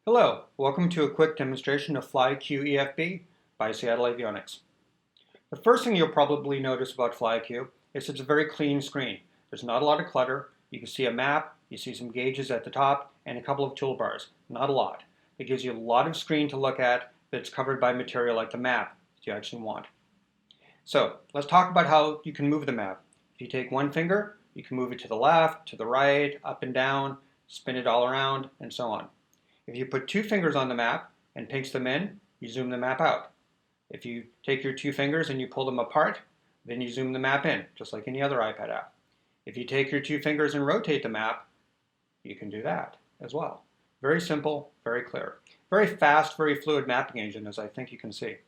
Hello, welcome to a quick demonstration of FlyQ EFB by Seattle Avionics. The first thing you'll probably notice about FlyQ is it's a very clean screen. There's not a lot of clutter. You can see a map, you see some gauges at the top, and a couple of toolbars. Not a lot. It gives you a lot of screen to look at that's covered by material like the map that you actually want. So let's talk about how you can move the map. If you take one finger, you can move it to the left, to the right, up and down, spin it all around, and so on. If you put two fingers on the map and pinch them in, you zoom the map out. If you take your two fingers and you pull them apart, then you zoom the map in, just like any other iPad app. If you take your two fingers and rotate the map, you can do that as well. Very simple, very clear. Very fast, very fluid mapping engine, as I think you can see. In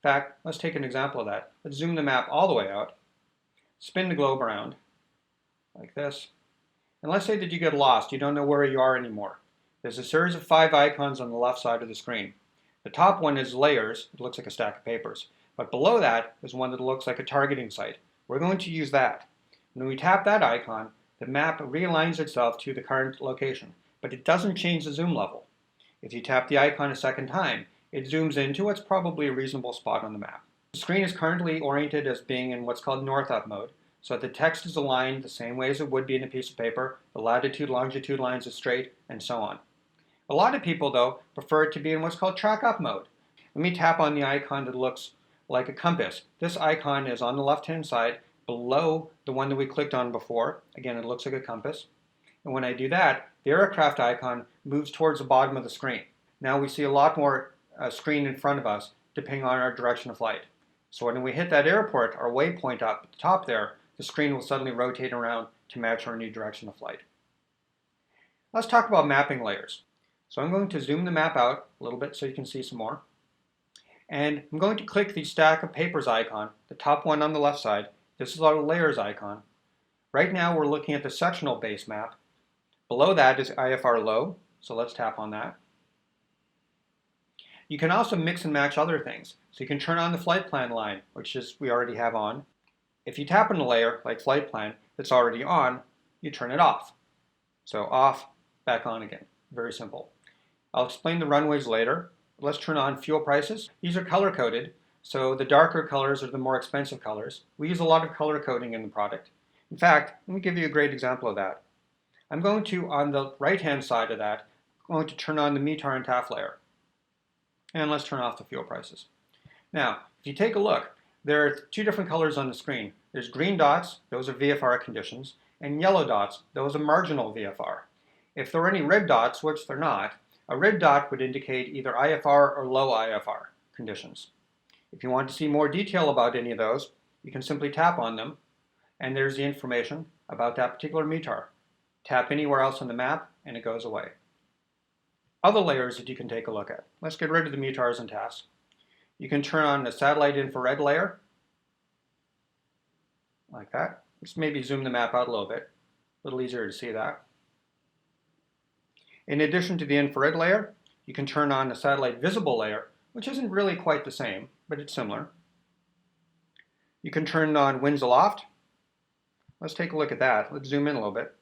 fact, let's take an example of that. Let's zoom the map all the way out, spin the globe around, like this, and let's say that you get lost, you don't know where you are anymore. There's a series of 5 icons on the left side of the screen. The top one is layers. It looks like a stack of papers. But below that is one that looks like a targeting site. We're going to use that. When we tap that icon, the map realigns itself to the current location, but it doesn't change the zoom level. If you tap the icon a second time, it zooms into what's probably a reasonable spot on the map. The screen is currently oriented as being in what's called north-up mode, so the text is aligned the same way as it would be in a piece of paper, the latitude, longitude lines are straight, and so on. A lot of people, though, prefer it to be in what's called track up mode. Let me tap on the icon that looks like a compass. This icon is on the left-hand side below the one that we clicked on before. Again, it looks like a compass. And when I do that, the aircraft icon moves towards the bottom of the screen. Now we see a lot more screen in front of us depending on our direction of flight. So when we hit that airport, our waypoint up at the top there, the screen will suddenly rotate around to match our new direction of flight. Let's talk about mapping layers. So I'm going to zoom the map out a little bit so you can see some more. And I'm going to click the stack of papers icon, the top one on the left side. This is our layers icon. Right now we're looking at the sectional base map. Below that is IFR low, so let's tap on that. You can also mix and match other things. So you can turn on the flight plan line, which is we already have on. If you tap on a layer like flight plan that's already on, you turn it off. So off, back on again. Very simple. I'll explain the runways later. Let's turn on fuel prices. These are color-coded, so the darker colors are the more expensive colors. We use a lot of color coding in the product. In fact, let me give you a great example of that. I'm going to, on the right-hand side of that, I'm going to turn on the METAR and TAF layer. And let's turn off the fuel prices. Now, if you take a look, there are two different colors on the screen. There's green dots, those are VFR conditions, and yellow dots, those are marginal VFR. If there are any red dots, which they're not, a red dot would indicate either IFR or low IFR conditions. If you want to see more detail about any of those, you can simply tap on them, and there's the information about that particular METAR. Tap anywhere else on the map, and it goes away. Other layers that you can take a look at. Let's get rid of the METARs and TAFs. You can turn on the satellite infrared layer, like that. Just maybe zoom the map out a little bit. A little easier to see that. In addition to the infrared layer, you can turn on the satellite visible layer, which isn't really quite the same, but it's similar. You can turn on winds aloft. Let's take a look at that. Let's zoom in a little bit.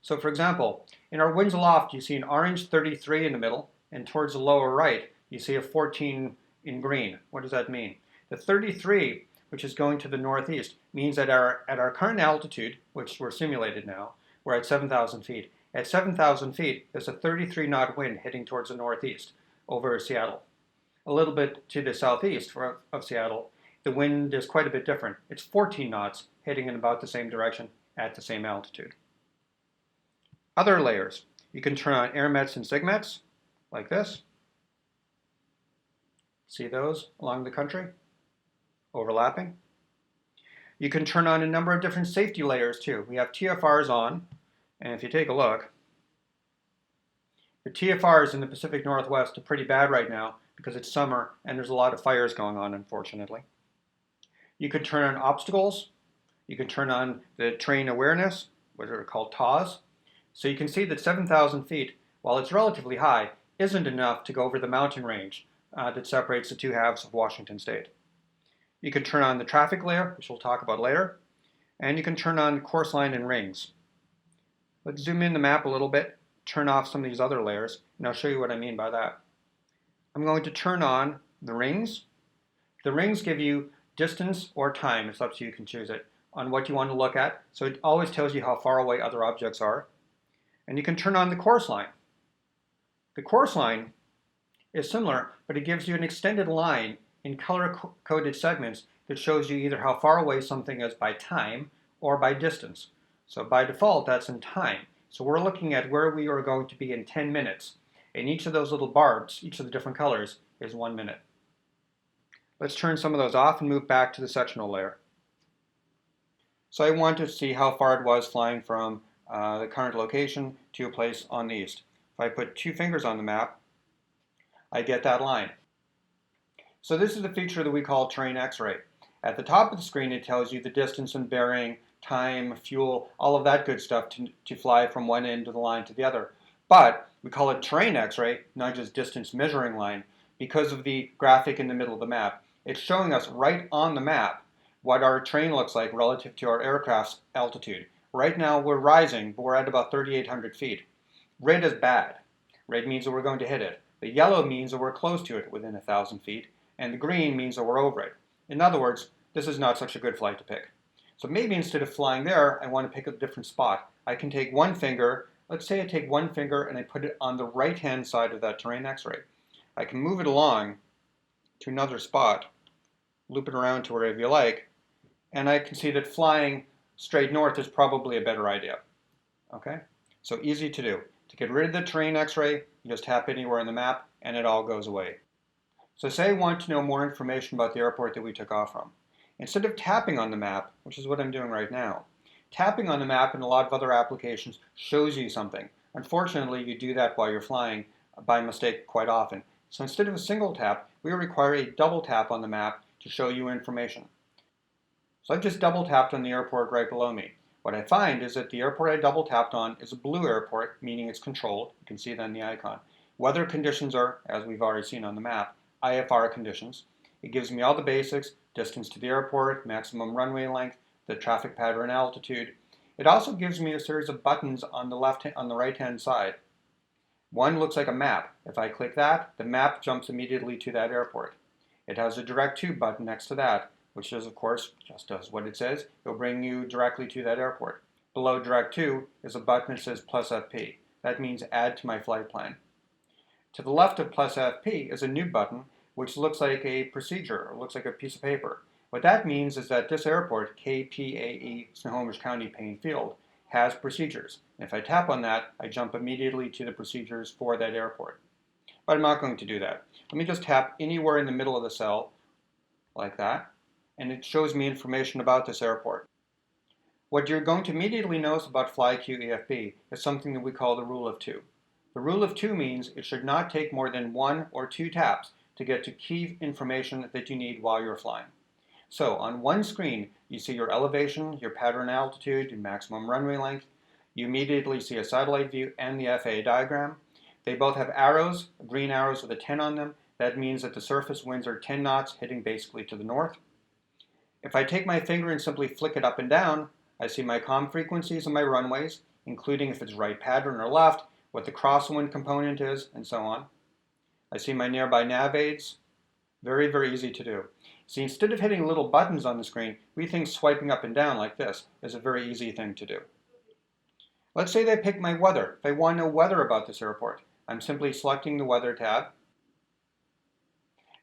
So for example, in our winds aloft, you see an orange 33 in the middle, and towards the lower right, you see a 14 in green. What does that mean? The 33, which is going to the northeast, means that at our current altitude, which we're simulated now, we're at 7,000 feet. At 7,000 feet, there's a 33 knot wind heading towards the northeast over Seattle. A little bit to the southeast of Seattle, the wind is quite a bit different. It's 14 knots heading in about the same direction at the same altitude. Other layers. You can turn on airmets and sigmets, like this. See those along the country, overlapping. You can turn on a number of different safety layers too. We have TFRs on. And if you take a look, the TFRs in the Pacific Northwest are pretty bad right now because it's summer and there's a lot of fires going on, unfortunately. You could turn on obstacles. You can turn on the terrain awareness, what are called TAWs. So you can see that 7,000 feet, while it's relatively high, isn't enough to go over the mountain range that separates the two halves of Washington State. You can turn on the traffic layer, which we'll talk about later, and you can turn on course line and rings. Let's zoom in the map a little bit turn off some of these other layers, and I'll show you what I mean by that. I'm going to turn on the rings. The rings give you distance or time, it's up to you, you can choose it, on what you want to look at. So it always tells you how far away other objects are. And you can turn on the course line. The course line is similar, but it gives you an extended line in color-coded segments that shows you either how far away something is by time or by distance. So by default, that's in time. So we're looking at where we are going to be in 10 minutes. And each of those little barbs, each of the different colors, is 1 minute. Let's turn some of those off and move back to the sectional layer. So I want to see how far it was flying from the current location to a place on the east. If I put 2 fingers on the map, I get that line. So this is the feature that we call terrain X-ray. At the top of the screen, it tells you the distance and bearing, time, fuel, all of that good stuff to fly from one end of the line to the other. But we call it terrain X-ray, not just distance measuring line, because of the graphic in the middle of the map. It's showing us right on the map what our terrain looks like relative to our aircraft's altitude. Right now we're rising, but we're at about 3,800 feet. Red is bad. Red means that we're going to hit it. The yellow means that we're close to it, within 1,000 feet. And the green means that we're over it. In other words, this is not such a good flight to pick. So maybe instead of flying there, I want to pick a different spot. I can take one finger, let's say I take one finger and I put it on the right-hand side of that terrain X-ray. I can move it along to another spot, loop it around to wherever you like, and I can see that flying straight north is probably a better idea. Okay? So easy to do. To get rid of the terrain X-ray, you just tap anywhere on the map and it all goes away. So say I want to know more information about the airport that we took off from. Instead of tapping on the map, which is what I'm doing right now, tapping on the map in a lot of other applications shows you something. Unfortunately, you do that while you're flying by mistake quite often. So instead of a single tap, we require a double tap on the map to show you information. So I've just double tapped on the airport right below me. What I find is that the airport I double tapped on is a blue airport, meaning it's controlled. You can see that in the icon. Weather conditions are, as we've already seen on the map, IFR conditions. It gives me all the basics: distance to the airport, maximum runway length, the traffic pattern altitude. It also gives me a series of buttons on the right-hand side. One looks like a map. If I click that, the map jumps immediately to that airport. It has a direct to button next to that, which is, of course, just does what it says. It'll bring you directly to that airport. Below direct to is a button that says plus FP. That means add to my flight plan. To the left of plus FP is a new button, which looks like a procedure, or looks like a piece of paper. What that means is that this airport, KPAE, Snohomish County Payne Field, has procedures. And if I tap on that, I jump immediately to the procedures for that airport. But I'm not going to do that. Let me just tap anywhere in the middle of the cell, like that, and it shows me information about this airport. What you're going to immediately notice about FlyQ EFB is something that we call the rule of 2. The rule of 2 means it should not take more than 1 or 2 taps to get to key information that you need while you're flying. So on one screen, you see your elevation, your pattern altitude, your maximum runway length. You immediately see a satellite view and the FAA diagram. They both have arrows, green arrows with a 10 on them. That means that the surface winds are 10 knots, heading basically to the north. If I take my finger and simply flick it up and down, I see my comm frequencies and my runways, including if it's right pattern or left, what the crosswind component is, and so on. I see my nearby nav aids. Very, very easy to do. See, instead of hitting little buttons on the screen, we think swiping up and down like this is a very easy thing to do. Let's say that I pick my weather. If I want to know weather about this airport, I'm simply selecting the weather tab,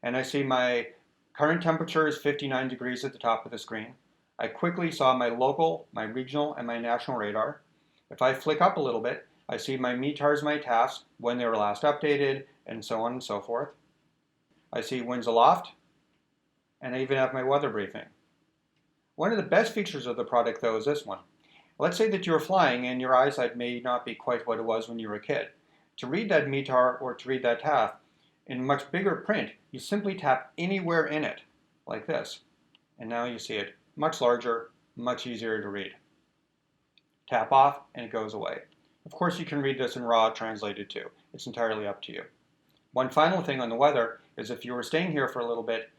and I see my current temperature is 59 degrees at the top of the screen. I quickly saw my local, my regional, and my national radar. If I flick up a little bit, I see my METARs, my TAFs, when they were last updated, and so on and so forth. I see winds aloft, and I even have my weather briefing. One of the best features of the product, though, is this one. Let's say that you're flying and your eyesight may not be quite what it was when you were a kid. To read that METAR or to read that TAF in much bigger print, you simply tap anywhere in it, like this. And now you see it much larger, much easier to read. Tap off, and it goes away. Of course, you can read this in RAW translated too. It's entirely up to you. One final thing on the weather is if you were staying here for a little bit,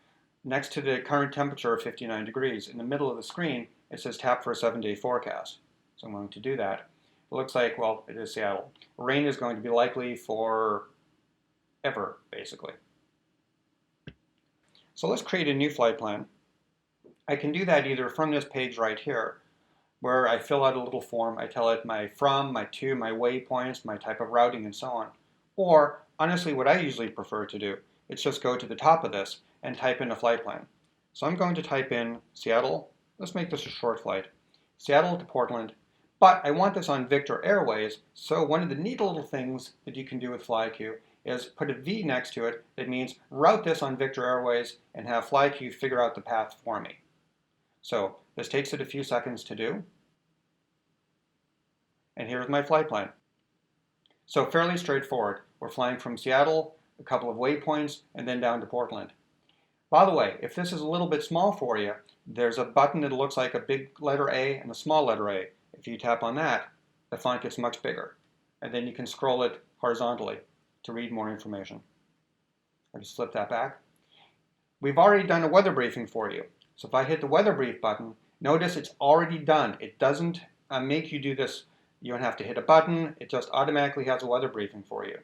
next to the current temperature of 59 degrees, in the middle of the screen, it says tap for a 7-day forecast. So I'm going to do that. It looks like, well, it is Seattle. Rain is going to be likely for ever, basically. So let's create a new flight plan. I can do that either from this page right here, where I fill out a little form. I tell it my from, my to, my waypoints, my type of routing, and so on. Or, honestly, what I usually prefer to do is just go to the top of this and type in a flight plan. So I'm going to type in Seattle. Let's make this a short flight. Seattle to Portland. But I want this on Victor Airways, so one of the neat little things that you can do with FlyQ is put a V next to it. That means route this on Victor Airways and have FlyQ figure out the path for me. So this takes it a few seconds to do. And here's my flight plan. So fairly straightforward. We're flying from Seattle, a couple of waypoints, and then down to Portland. By the way, if this is a little bit small for you, there's a button that looks like a big letter A and a small letter A. If you tap on that, the font gets much bigger. And then you can scroll it horizontally to read more information. I'll just flip that back. We've already done a weather briefing for you. So if I hit the weather brief button, notice it's already done. It doesn't make you do this. You don't have to hit a button. It just automatically has a weather briefing for you.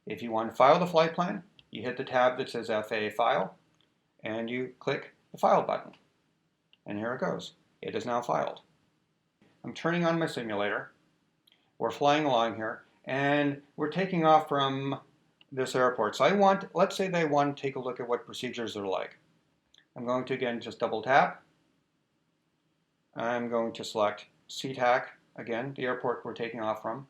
If you want to file the flight plan, you hit the tab that says FAA File, and you click the File button. And here it goes. It is now filed. I'm turning on my simulator. We're flying along here, and we're taking off from this airport. So let's say they want to take a look at what procedures are like. I'm going to, again, just double tap. I'm going to select SeaTac, again, the airport we're taking off from.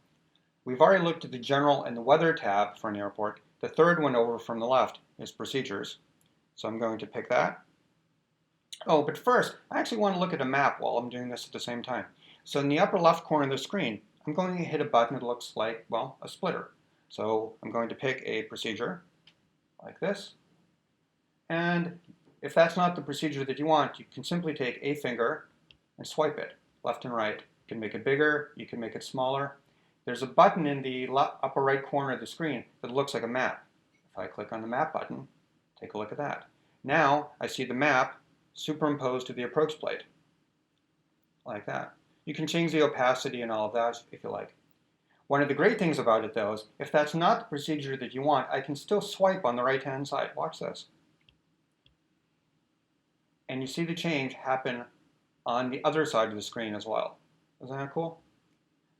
We've already looked at the General and the Weather tab for an airport. The third one over from the left is Procedures. So I'm going to pick that. Oh, but first, I actually want to look at a map while I'm doing this at the same time. So in the upper left corner of the screen, I'm going to hit a button that looks like, well, a splitter. So I'm going to pick a procedure like this. And if that's not the procedure that you want, you can simply take a finger and swipe it left and right. You can make it bigger, you can make it smaller. There's a button in the upper right corner of the screen that looks like a map. If I click on the map button, take a look at that. Now I see the map superimposed to the approach plate, like that. You can change the opacity and all of that if you like. One of the great things about it, though, is if that's not the procedure that you want, I can still swipe on the right-hand side. Watch this. And you see the change happen on the other side of the screen as well. Isn't that cool?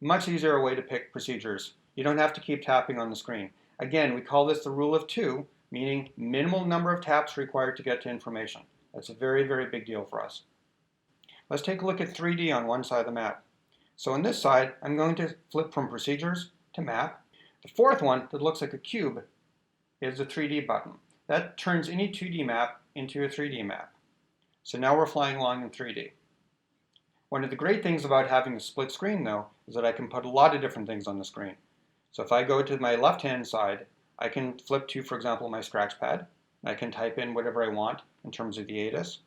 Much easier way to pick procedures. You don't have to keep tapping on the screen. Again, we call this the rule of two, meaning minimal number of taps required to get to information. That's a very, very big deal for us. Let's take a look at 3D on one side of the map. So on this side, I'm going to flip from Procedures to Map. The fourth one that looks like a cube is the 3D button. That turns any 2D map into a 3D map. So now we're flying along in 3D. One of the great things about having a split screen, though, is that I can put a lot of different things on the screen. So if I go to my left-hand side, I can flip to, for example, my scratch pad. I can type in whatever I want in terms of the ADS.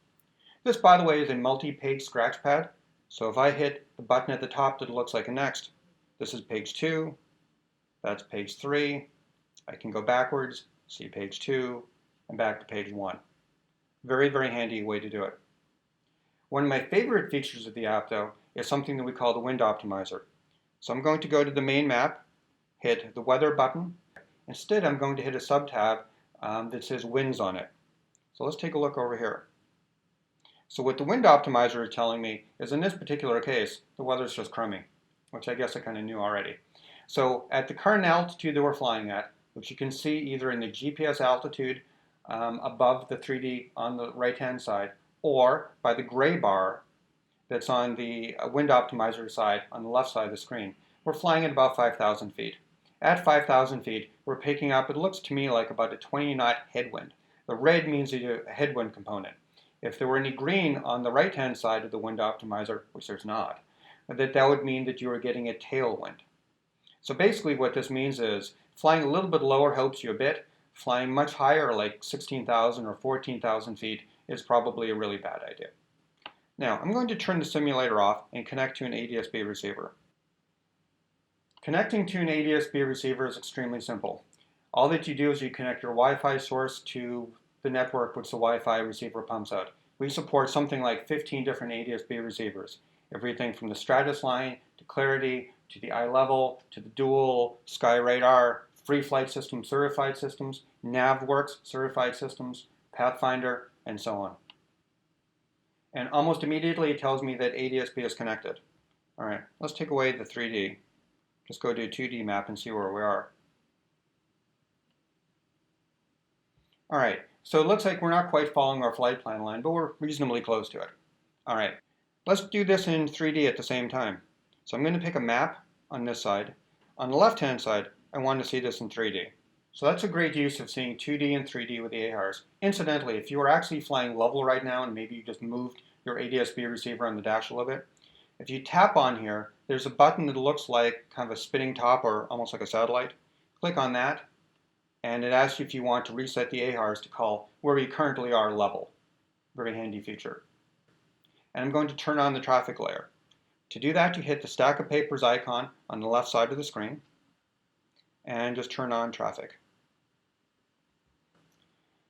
This, by the way, is a multi-page scratch pad. So if I hit the button at the top that looks like a next, this is page 2, that's page 3. I can go backwards, see page 2, and back to page 1. Very, very handy way to do it. One of my favorite features of the app, though, is something that we call the wind optimizer. So I'm going to go to the main map, hit the weather button. Instead, I'm going to hit a sub-tab that says winds on it. So let's take a look over here. So what the wind optimizer is telling me is in this particular case, the weather's just crummy, which I guess I kind of knew already. So at the current altitude that we're flying at, which you can see either in the GPS altitude above the 3D on the right-hand side, or by the gray bar that's on the wind optimizer side on the left side of the screen, we're flying at about 5,000 feet. At 5,000 feet, we're picking up, it looks to me like about a 20-knot headwind. The red means a headwind component. If there were any green on the right-hand side of the wind optimizer, which there's not, that would mean that you are getting a tailwind. So basically what this means is flying a little bit lower helps you a bit. Flying much higher, like 16,000 or 14,000 feet, is probably a really bad idea. Now, I'm going to turn the simulator off and connect to an ADSB receiver. Connecting to an ADSB receiver is extremely simple. All that you do is you connect your Wi-Fi source to the network which the Wi-Fi receiver pumps out. We support something like 15 different ADSB receivers, everything from the Stratus line to Clarity to the eye level, to the dual, sky radar, free flight system certified systems, NavWorks certified systems, Pathfinder, and so on. And almost immediately it tells me that ADSB is connected. All right, let's take away the 3D. Just go to a 2D map and see where we are. All right, so it looks like we're not quite following our flight plan line, but we're reasonably close to it. All right, let's do this in 3D at the same time. So I'm going to pick a map on this side. On the left-hand side, I want to see this in 3D. So that's a great use of seeing 2D and 3D with the AHRs. Incidentally, if you were actually flying level right now and maybe you just moved your ADSB receiver on the dash a little bit, if you tap on here, there's a button that looks like kind of a spinning top or almost like a satellite. Click on that, and it asks you if you want to reset the AHRs to call where we currently are level. Very handy feature. And I'm going to turn on the traffic layer. To do that, you hit the stack of papers icon on the left side of the screen and just turn on traffic.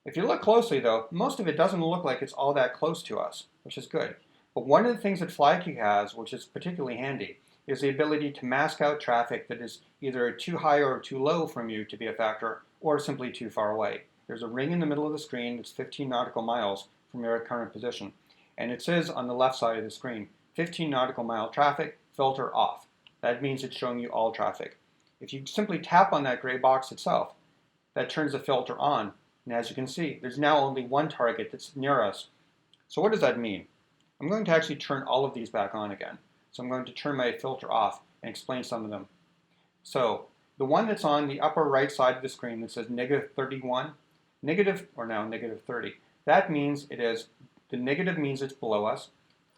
If you look closely though, most of it doesn't look like it's all that close to us, which is good. But one of the things that FlyQ has, which is particularly handy, is the ability to mask out traffic that is either too high or too low from you to be a factor, or simply too far away. There's a ring in the middle of the screen that's 15 nautical miles from your current position. And it says on the left side of the screen, 15 nautical mile traffic, filter off. That means it's showing you all traffic. If you simply tap on that gray box itself, that turns the filter on. And as you can see, there's now only one target that's near us. So what does that mean? I'm going to actually turn all of these back on again. So I'm going to turn my filter off and explain some of them. So the one that's on the upper right side of the screen that says -31, negative, or now -30, that means it is, the negative means it's below us.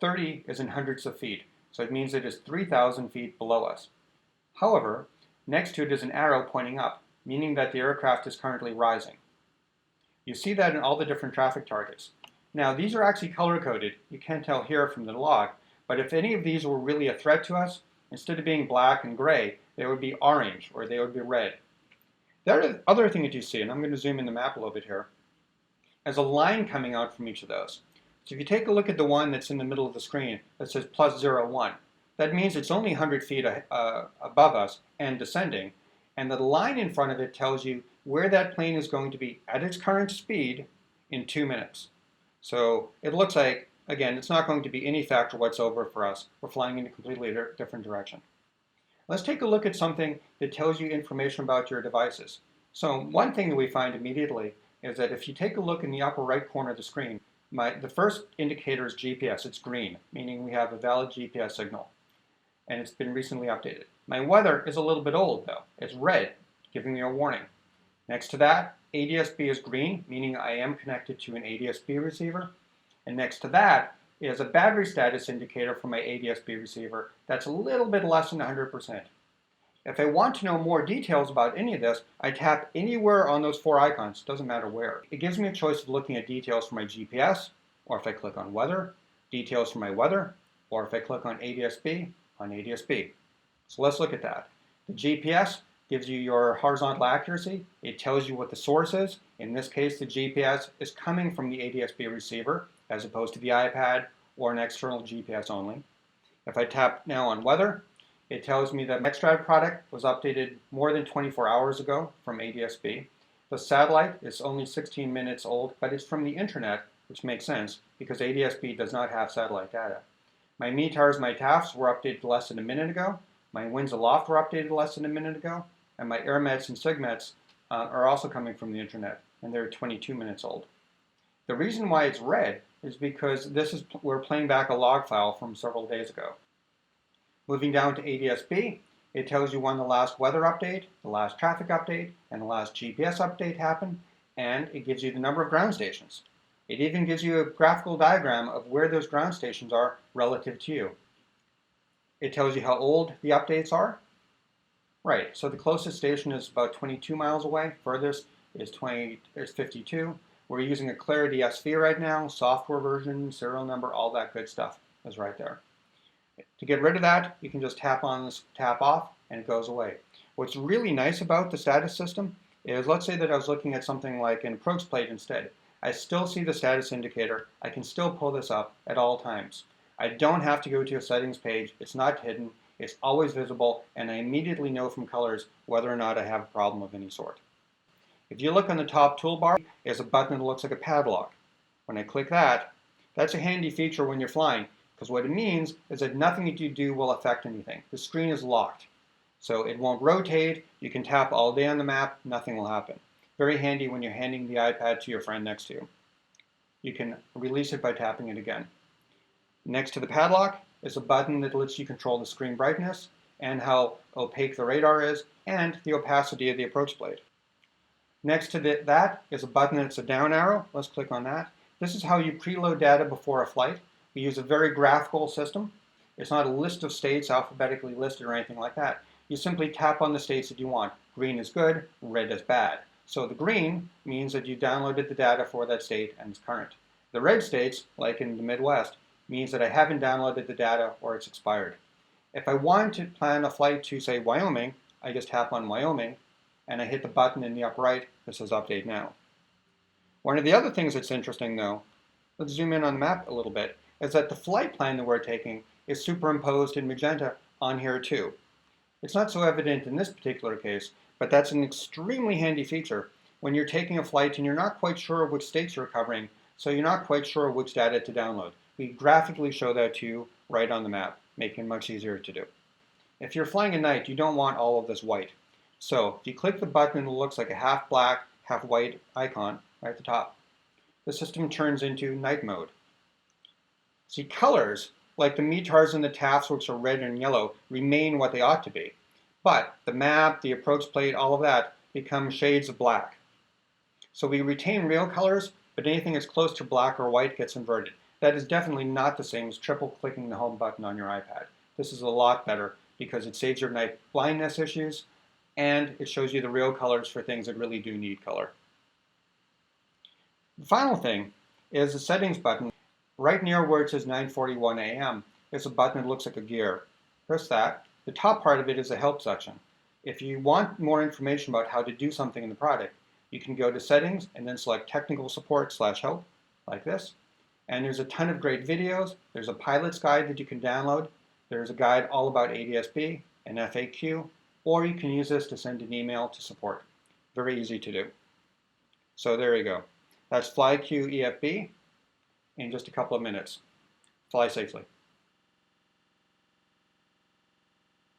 30 is in hundreds of feet, so it means it is 3,000 feet below us. However, next to it is an arrow pointing up, meaning that the aircraft is currently rising. You see that in all the different traffic targets. Now, these are actually color-coded. You can't tell here from the log, but if any of these were really a threat to us, instead of being black and gray, they would be orange or they would be red. The other thing that you see, and I'm going to zoom in the map a little bit here, is a line coming out from each of those. So if you take a look at the one that's in the middle of the screen that says +01, that means it's only 100 feet above us and descending, and the line in front of it tells you where that plane is going to be at its current speed in 2 minutes. So it looks like, again, it's not going to be any factor whatsoever for us. We're flying in a completely different direction. Let's take a look at something that tells you information about your devices. So one thing that we find immediately is that if you take a look in the upper right corner of the screen, the first indicator is GPS. It's green, meaning we have a valid GPS signal, and it's been recently updated. My weather is a little bit old though. It's red, giving me a warning. Next to that, ADSB is green, meaning I am connected to an ADSB receiver. And next to that is a battery status indicator for my ADSB receiver that's a little bit less than 100%. If I want to know more details about any of this, I tap anywhere on those four icons, doesn't matter where. It gives me a choice of looking at details for my GPS, or if I click on weather, details for my weather, or if I click on ADSB, on ADSB. So let's look at that. The GPS gives you your horizontal accuracy. It tells you what the source is. In this case, the GPS is coming from the ADSB receiver as opposed to the iPad or an external GPS only. If I tap now on weather, it tells me that Extrad product was updated more than 24 hours ago from ADSB. The satellite is only 16 minutes old, but it's from the internet, which makes sense because ADSB does not have satellite data. My METARs, my TAFs were updated less than a minute ago. My winds aloft were updated less than a minute ago. And my AirMets and SIGMETs are also coming from the internet, and they're 22 minutes old. The reason why it's red is because we're playing back a log file from several days ago. Moving down to ADSB, it tells you when the last weather update, the last traffic update, and the last GPS update happened, and it gives you the number of ground stations. It even gives you a graphical diagram of where those ground stations are relative to you. It tells you how old the updates are. Right, so the closest station is about 22 miles away, furthest is 52. We're using a Clarity SV right now, software version, serial number, all that good stuff is right there. To get rid of that, you can just tap on this, tap off, and it goes away. What's really nice about the status system is, let's say that I was looking at something like an approach plate instead. I still see the status indicator. I can still pull this up at all times. I don't have to go to a settings page. It's not hidden. It's always visible, and I immediately know from colors whether or not I have a problem of any sort. If you look on the top toolbar, there's a button that looks like a padlock. When I click that, that's a handy feature when you're flying, because what it means is that nothing that you do will affect anything. The screen is locked, so it won't rotate. You can tap all day on the map, nothing will happen. Very handy when you're handing the iPad to your friend next to you. You can release it by tapping it again. Next to the padlock is a button that lets you control the screen brightness and how opaque the radar is and the opacity of the approach blade. Next to that is a button that's a down arrow. Let's click on that. This is how you preload data before a flight. We use a very graphical system. It's not a list of states alphabetically listed or anything like that. You simply tap on the states that you want. Green is good, red is bad. So the green means that you downloaded the data for that state and it's current. The red states, like in the Midwest, means that I haven't downloaded the data or it's expired. If I want to plan a flight to, say, Wyoming, I just tap on Wyoming and I hit the button in the upper right that says Update Now. One of the other things that's interesting, though, let's zoom in on the map a little bit, is that the flight plan that we're taking is superimposed in magenta on here too. It's not so evident in this particular case, but that's an extremely handy feature when you're taking a flight and you're not quite sure which states you're covering, so you're not quite sure which data to download. We graphically show that to you right on the map, making it much easier to do. If you're flying at night, you don't want all of this white. So if you click the button that looks like a half black, half white icon right at the top, the system turns into night mode. See, colors, like the METARs and the TAFs, which are red and yellow, remain what they ought to be. But the map, the approach plate, all of that become shades of black. So we retain real colors, but anything that's close to black or white gets inverted. That is definitely not the same as triple clicking the home button on your iPad. This is a lot better because it saves your night blindness issues and it shows you the real colors for things that really do need color. The final thing is the settings button. Right near where it says 9:41 a.m. is a button that looks like a gear. Press that. The top part of it is a help section. If you want more information about how to do something in the product, you can go to settings and then select technical support/help like this. And there's a ton of great videos. There's a pilot's guide that you can download. There's a guide all about ADSB and FAQ, or you can use this to send an email to support. Very easy to do. So there you go. That's FlyQ EFB in just a couple of minutes. Fly safely.